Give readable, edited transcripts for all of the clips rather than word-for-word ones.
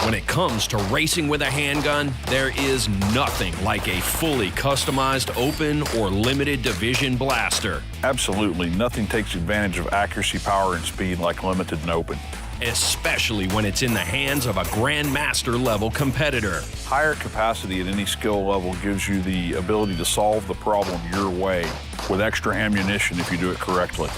When it comes to racing with a handgun, there is nothing like a fully customized open or limited division blaster. Absolutely, nothing takes advantage of accuracy, power, and speed like limited and open. Especially when it's in the hands of a grandmaster level competitor. Higher capacity at any skill level gives you the ability to solve the problem your way with extra ammunition if you do it correctly.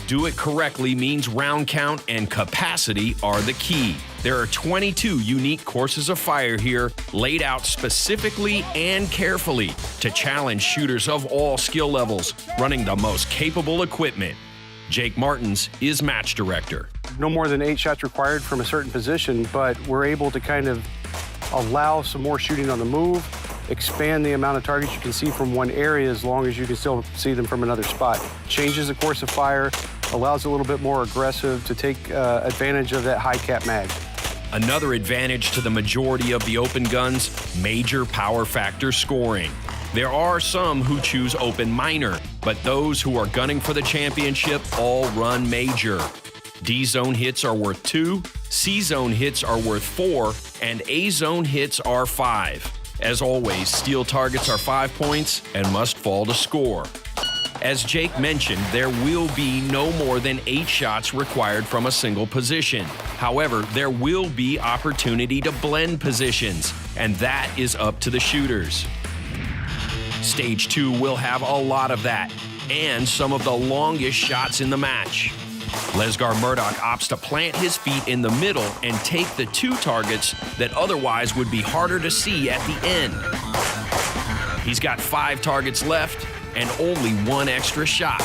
Do it correctly means round count and capacity are the key. There are 22 unique courses of fire here, laid out specifically and carefully to challenge shooters of all skill levels, running the most capable equipment. Jake Martins is match director. No more than 8 shots required from a certain position, but we're able to kind of allow some more shooting on the move, expand the amount of targets you can see from one area as long as you can still see them from another spot. Changes the course of fire, allows a little bit more aggressive to take advantage of that high cap mag. Another advantage to the majority of the open guns, major power factor scoring. There are some who choose open minor, but those who are gunning for the championship all run major. D-zone hits are worth 2, C-zone hits are worth 4, and A-zone hits are 5. As always, steel targets are 5 points and must fall to score. As Jake mentioned, there will be no more than 8 shots required from a single position. However, there will be opportunity to blend positions, and that is up to the shooters. Stage 2 will have a lot of that, and some of the longest shots in the match. Lesgar Murdoch opts to plant his feet in the middle and take the 2 targets that otherwise would be harder to see at the end. He's got 5 targets left and only 1 extra shot.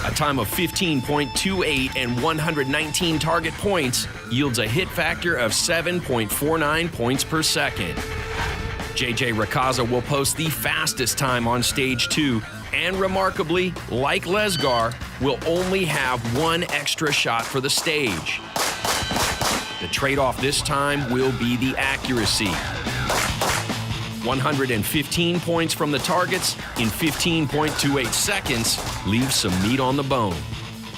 A time of 15.28 and 119 target points yields a hit factor of 7.49 points per second. JJ Rakaza will post the fastest time on stage 2, and remarkably, like Lesgar, will only have 1 extra shot for the stage. The trade-off this time will be the accuracy. 115 points from the targets in 15.28 seconds leaves some meat on the bone.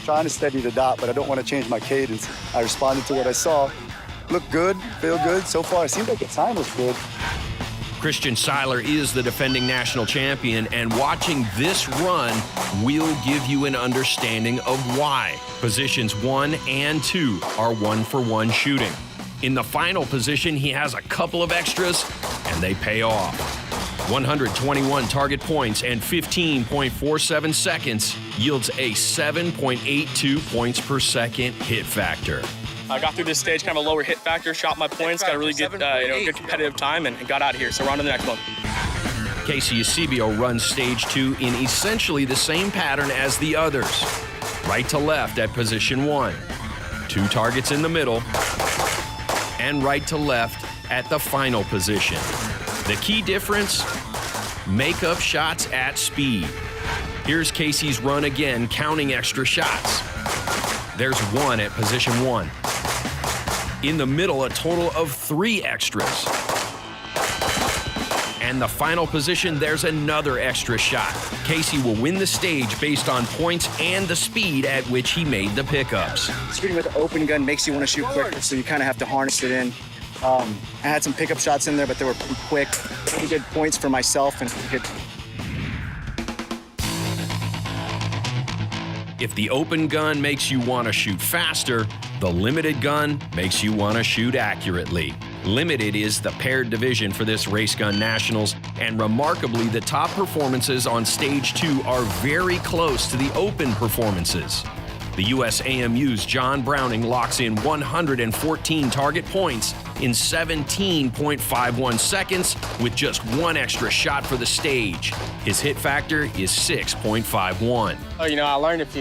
Trying to steady the dot, but I don't want to change my cadence. I responded to what I saw. Looked good, feel good. So far, it seemed like the time was good. Christian Seiler is the defending national champion, and watching this run will give you an understanding of why positions 1 and 2 are 1-for-1 shooting. In the final position, he has a couple of extras, and they pay off. 121 target points and 15.47 seconds yields a 7.82 points per second hit factor. I got through this stage, kind of a lower hit factor, shot my points, got a really good, good competitive time, and got out of here. So we're on to the next one. Casey Eusebio runs stage 2 in essentially the same pattern as the others. Right to left at position 1, 2 targets in the middle, and right to left at the final position. The key difference? Make up shots at speed. Here's Casey's run again, counting extra shots. There's 1 at position 1. In the middle, a total of 3 extras. And the final position, there's another extra shot. Casey will win the stage based on points and the speed at which he made the pickups. Shooting with an open gun makes you want to shoot quicker, so you kind of have to harness it in. I had some pickup shots in there, but they were pretty quick. Pretty good points for myself and good. If the open gun makes you want to shoot faster, the limited gun makes you want to shoot accurately. Limited is the paired division for this Race Gun Nationals, and remarkably, the top performances on stage 2 are very close to the open performances. The USAMU's John Browning locks in 114 target points in 17.51 seconds with just 1 extra shot for the stage. His hit factor is 6.51. Oh, I learned if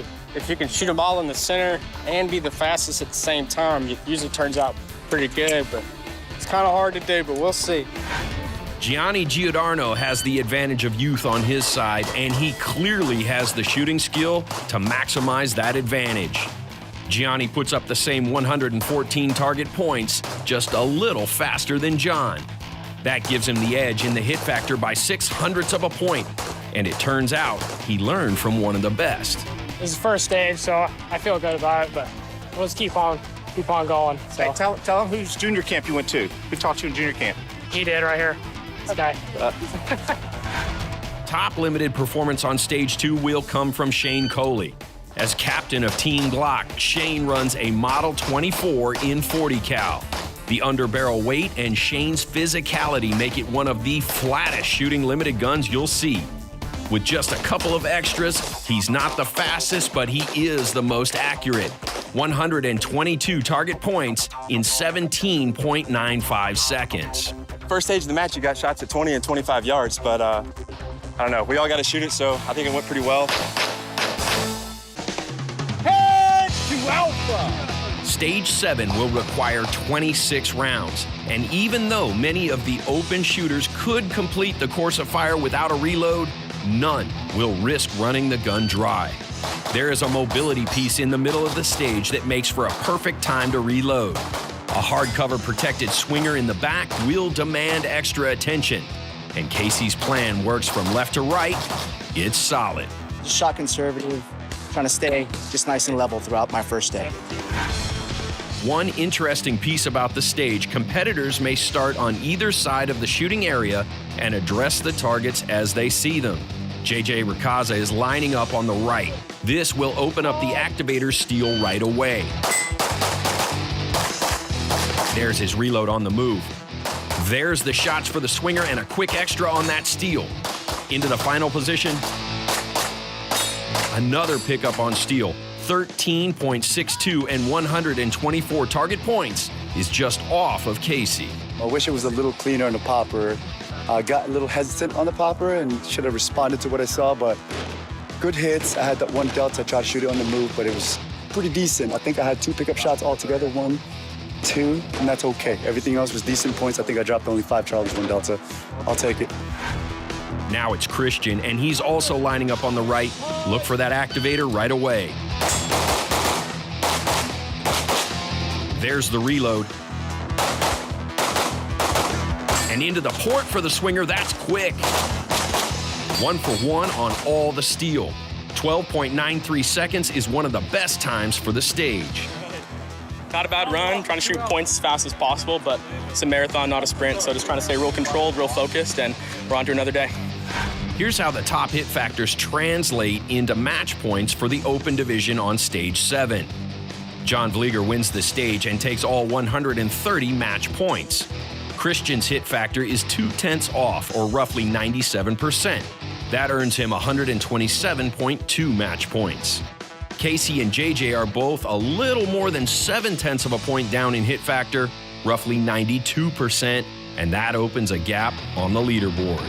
you can shoot them all in the center and be the fastest at the same time, it usually turns out pretty good, but it's kind of hard to do, but we'll see. Gianni Giordano has the advantage of youth on his side, and he clearly has the shooting skill to maximize that advantage. Gianni puts up the same 114 target points, just a little faster than John. That gives him the edge in the hit factor by 0.06 of a point, and it turns out he learned from one of the best. This is the first stage, so I feel good about it, but let's keep on keep on going. So Hey, tell him whose junior camp you went to. Who taught you in junior camp? he did right here. This guy. Top limited performance on stage 2 will come from Shane Coley. As captain of Team Glock, Shane runs a Model 24 in 40 cal. The underbarrel weight and Shane's physicality make it one of the flattest shooting limited guns you'll see. With just a couple of extras, he's not the fastest, but he is the most accurate. 122 target points in 17.95 seconds. First stage of the match, you got shots at 20 and 25 yards, but I don't know. We all got to shoot it, so I think it went pretty well. Head to Alpha! Stage 7 will require 26 rounds, and even though many of the open shooters could complete the course of fire without a reload, none will risk running the gun dry. There is a mobility piece in the middle of the stage that makes for a perfect time to reload. A hardcover protected swinger in the back will demand extra attention. And Casey's plan works from left to right. It's solid. Just shot conservative, trying to stay just nice and level throughout my first day. One interesting piece about the stage, competitors may start on either side of the shooting area and address the targets as they see them. JJ Rakaza is lining up on the right. This will open up the activator's steel right away. There's his reload on the move. There's the shots for the swinger and a quick extra on that steel. Into the final position. Another pickup on steel. 13.62 and 124 target points is just off of Casey. I wish it was a little cleaner on the popper. I got a little hesitant on the popper and should have responded to what I saw, but good hits. I had that one delta, I tried to shoot it on the move, but it was pretty decent. I think I had 2 pickup shots altogether, 1, 2, and that's okay. Everything else was decent points. I think I dropped only 5 Charlies, 1 delta. I'll take it. Now it's Christian, and he's also lining up on the right. Look for that activator right away. There's the reload. And into the port for the swinger, that's quick. 1 for 1 on all the steel. 12.93 seconds is one of the best times for the stage. Not a bad run, trying to shoot points as fast as possible, but it's a marathon, not a sprint, so just trying to stay real controlled, real focused, and we're on to another day. Here's how the top hit factors translate into match points for the open division on stage 7. John Vlieger wins the stage and takes all 130 match points. Christian's hit factor is 0.2 off, or roughly 97%. That earns him 127.2 match points. Casey and JJ are both a little more than 0.7 of a point down in hit factor, roughly 92%, and that opens a gap on the leaderboard.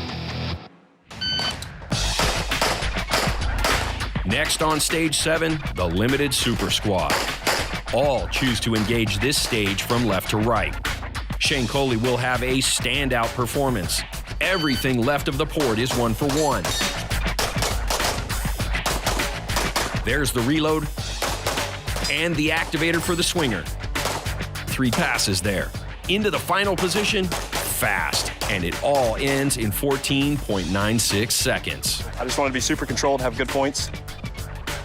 Next on stage 7, the limited super squad. All choose to engage this stage from left to right. Shane Coley will have a standout performance. Everything left of the port is 1 for 1. There's the reload and the activator for the swinger. 3 passes there. Into the final position, fast, and it all ends in 14.96 seconds. I just wanted to be super controlled, have good points,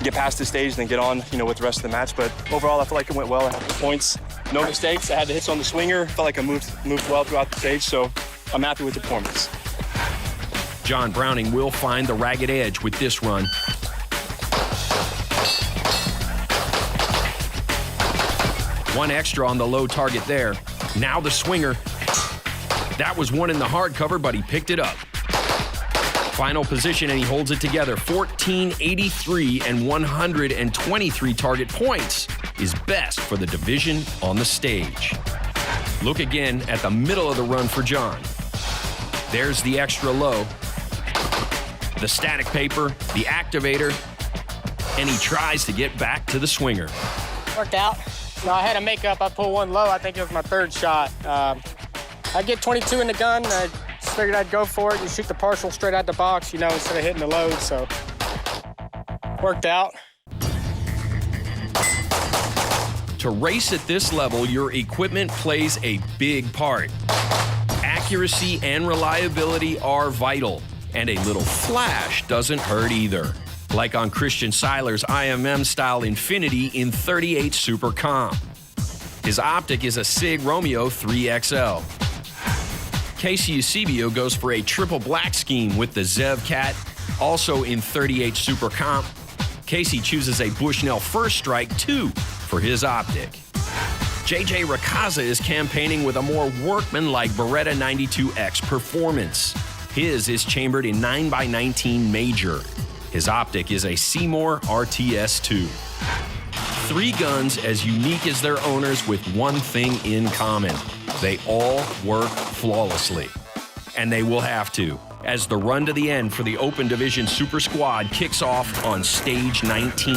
get past this stage, then get on, with the rest of the match. But overall, I feel like it went well. I had good points, no mistakes. I had the hits on the swinger. Felt like I moved well throughout the stage, so I'm happy with the performance. John Browning will find the ragged edge with this run. One extra on the low target there. Now the swinger. That was one in the hardcover, but he picked it up. Final position, and he holds it together. 1483 and 123 target points is best for the division on the stage. Look again at the middle of the run for John. There's the extra low, the static paper, the activator, and he tries to get back to the swinger. Worked out. No, I had a makeup. I pulled one low. I think it was my 3rd shot. I get 22 in the gun. I just figured I'd go for it and shoot the partial straight out the box, instead of hitting the load. So worked out. To race at this level, your equipment plays a big part. Accuracy and reliability are vital, and a little flash doesn't hurt either. Like on Christian Seiler's IMM-style Infinity in 38 Super Comp. His optic is a Sig Romeo 3XL. Casey Eusebio goes for a triple black scheme with the Zev Cat, also in 38 Super Comp. Casey chooses a Bushnell First Strike 2 for his optic. JJ Rakaza is campaigning with a more workmanlike Beretta 92X Performance. His is chambered in 9x19 Major. His optic is a Seymour RTS2. Three guns as unique as their owners with one thing in common. They all work flawlessly. And they will have to, as the run to the end for the Open Division Super Squad kicks off on stage 19.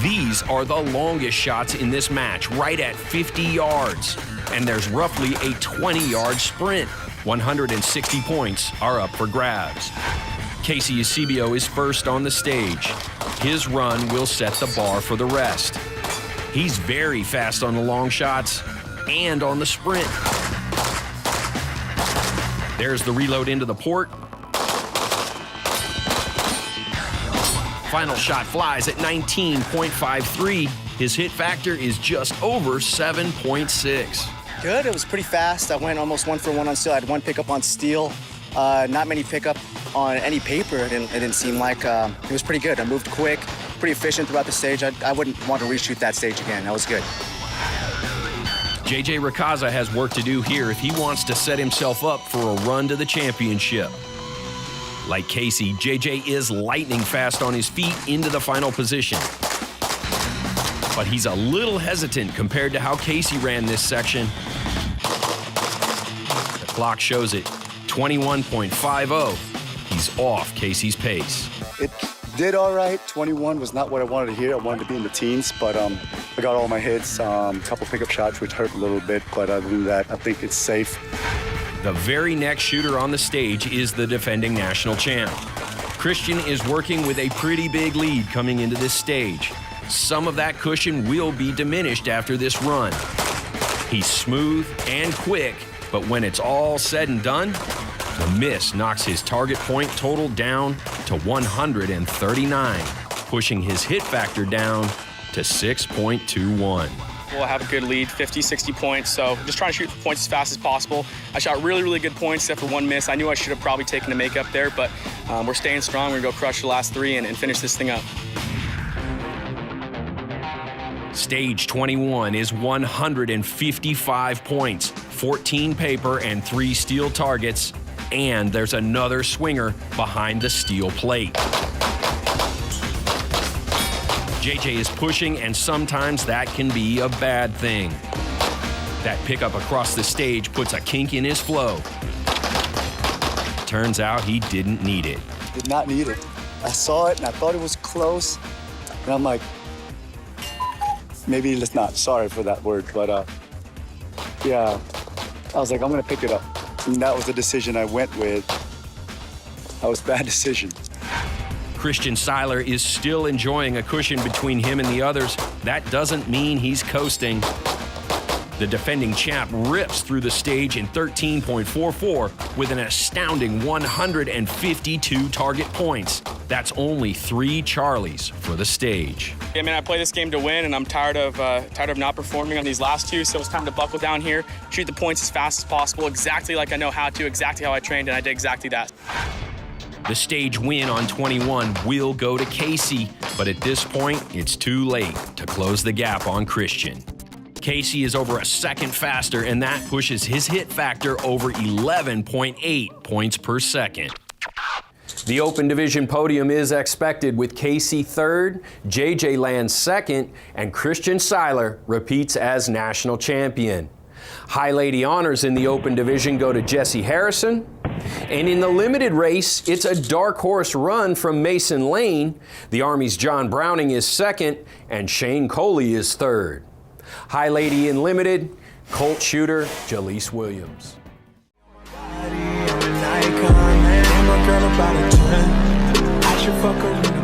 These are the longest shots in this match, right at 50 yards. And there's roughly a 20-yard sprint. 160 points are up for grabs. Casey Eusebio is first on the stage. His run will set the bar for the rest. He's very fast on the long shots and on the sprint. There's the reload into the port. Final shot flies at 19.53. His hit factor is just over 7.6. Good, it was pretty fast. I went almost 1 for 1 on steel. I had one pickup on steel. Not many pickup on any paper. It didn't seem like it was pretty good. I moved quick, pretty efficient throughout the stage. I wouldn't want to reshoot that stage again. That was good. JJ Rakaza has work to do here if he wants to set himself up for a run to the championship. Like Casey, JJ is lightning fast on his feet into the final position. But he's a little hesitant compared to how Casey ran this section. The clock shows it, 21.50. He's off Casey's pace. It did all right. 21 was not what I wanted to hear. I wanted to be in the teens, but I got all my hits, a couple pickup shots, which hurt a little bit, but other than that, I think it's safe. The very next shooter on the stage is the defending national champ. Christian is working with a pretty big lead coming into this stage. Some of that cushion will be diminished after this run. He's smooth and quick, but when it's all said and done, the miss knocks his target point total down to 139, pushing his hit factor down to 6.21. We'll have a good lead, 50, 60 points, so just trying to shoot for points as fast as possible. I shot really, really good points except for one miss. I knew I should have probably taken a makeup there, but we're staying strong. We're going to go crush the last three and finish this thing up. Stage 21 is 155 points, 14 paper and 3 steel targets, and there's another swinger behind the steel plate. JJ is pushing, and sometimes that can be a bad thing. That pickup across the stage puts a kink in his flow. Turns out he didn't need it. Did not need it. I saw it and I thought it was close, and I'm like, maybe let's not. Sorry for that word, but yeah, I was like, I'm gonna pick it up. And that was the decision I went with. That was a bad decision. Christian Seiler is still enjoying a cushion between him and the others. That doesn't mean he's coasting. The defending champ rips through the stage in 13.44 with an astounding 152 target points. That's only 3 Charlies for the stage. Yeah, man, I play this game to win, and I'm tired of not performing on these last two, so it's time to buckle down here, shoot the points as fast as possible, exactly like I know how to, exactly how I trained, and I did exactly that. The stage win on 21 will go to Casey, but at this point, it's too late to close the gap on Christian. Casey is over a second faster, and that pushes his hit factor over 11.8 points per second. The Open Division podium is expected with Casey third, JJ lands second, and Christian Seiler repeats as national champion. High Lady honors in the Open Division go to Jesse Harrison. And in the limited race, it's a dark horse run from Mason Lane. The Army's John Browning is second, and Shane Coley is third. High Lady in limited, Colt shooter Jaleese Williams. I'm a girl about a 10. I should fuck her